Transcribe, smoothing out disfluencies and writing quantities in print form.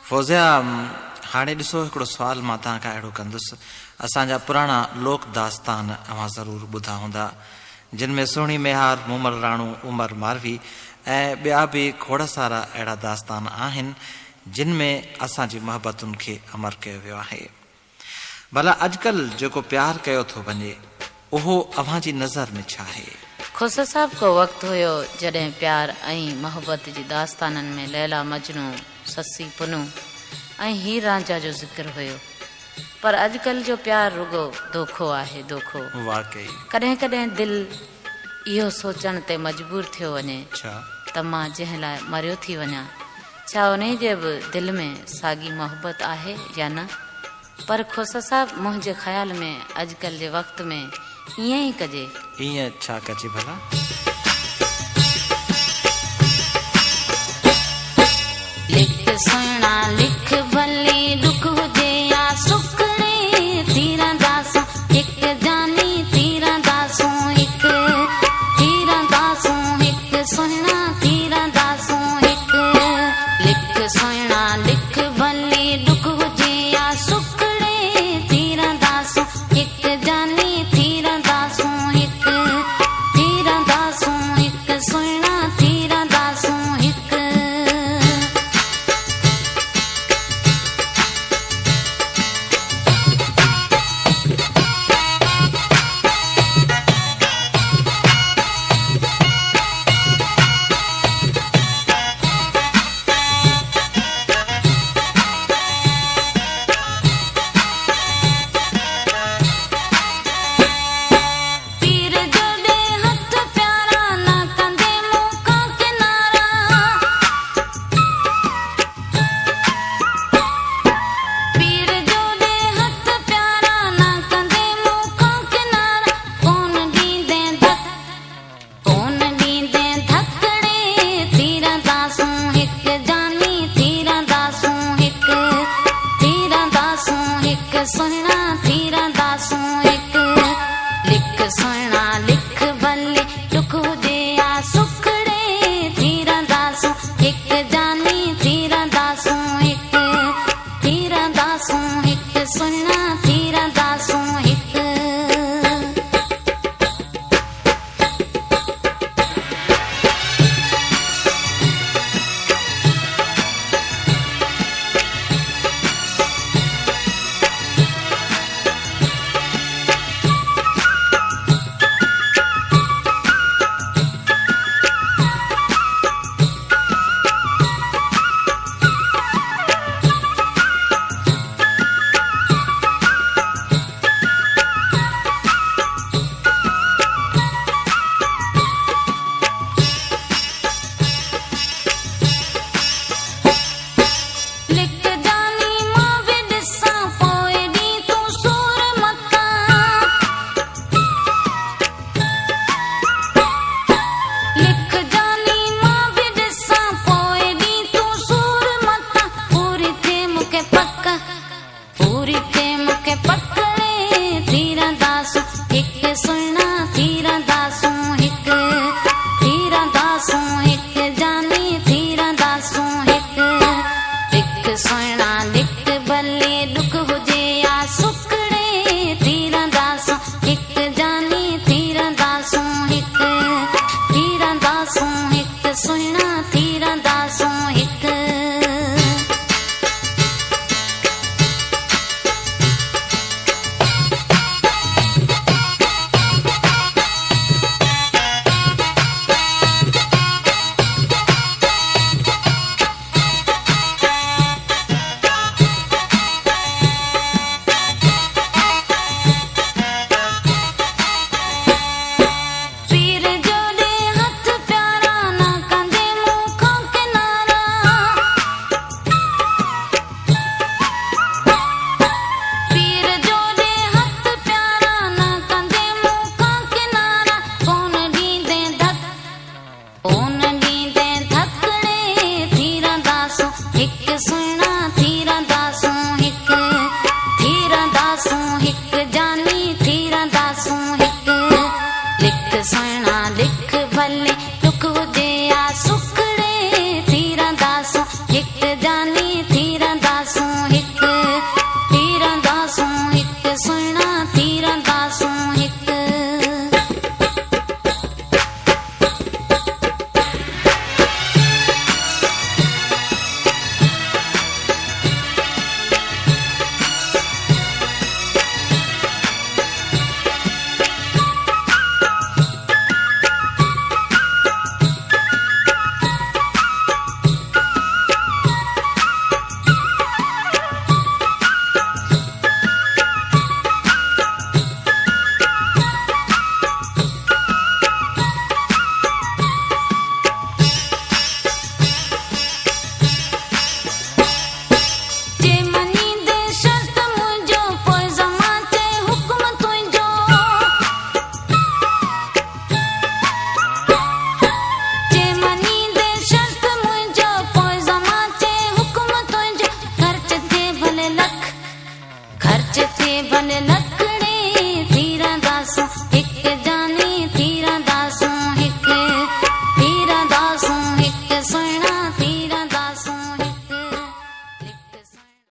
फौजिया हाणे ॾिसो हिकिड़ो सुवाल मां तव्हांखां अहिड़ो कंदुसि। असांजा पुराणा लोक दास्तान अव्हां ज़रूरु ॿुधा हूंदा, जिन में सुहिणी मेहार, मूमल राणू, उमर मारवी ऐं ॿिया बि खोड़ सारा अहिड़ा दास्तान आहिनि जिन में असांजी मोहबतुनि खे अमर कयो वियो आहे। भला अॼुकल्ह जेको प्यार कयो थो वञे उहो अव्हां जी नज़र में छा आहे? खोसा साहब को वक़्तु हुयो जॾहिं प्यार ऐं मोहबत जी दास्ताननि में लैला मजनू, ससी पुनू ऐं हीर रांझा जो ज़िक्र हुयो, पर अॼुकल्ह जो प्यार रुगो धोखो आहे, धोखो। वाकई कॾहिं कॾहिं दिलि इहो सोचण ते मजबूर थियो वञे त मां जंहिं लाइ मरियो थी वञा, छा उन जे बि दिलि में साॻी मोहबत आहे या न? पर खोसा साहब, मुंहिंजे ख़्याल में अॼुकल्ह जे वक़्त में ईअं ई कजे। ईअं छा कजे भला? लिख सुहिणा लिख भली, दुख हुजे या सुख रे, थीरंदासूं हिकु जानी, थीरंदासूं हिकु, थीरंदासूं हिकु सुहिणा, थीरंदासूं हिकु। लिख सुहिणा लिख भली, दुख हुजे या सुख रे, थीरंदासूं हिकु जानी, थीरंदासूं हिकु, थीरंदासूं हिकु सुहिणा, थीरंदासूं हिकु। भन नख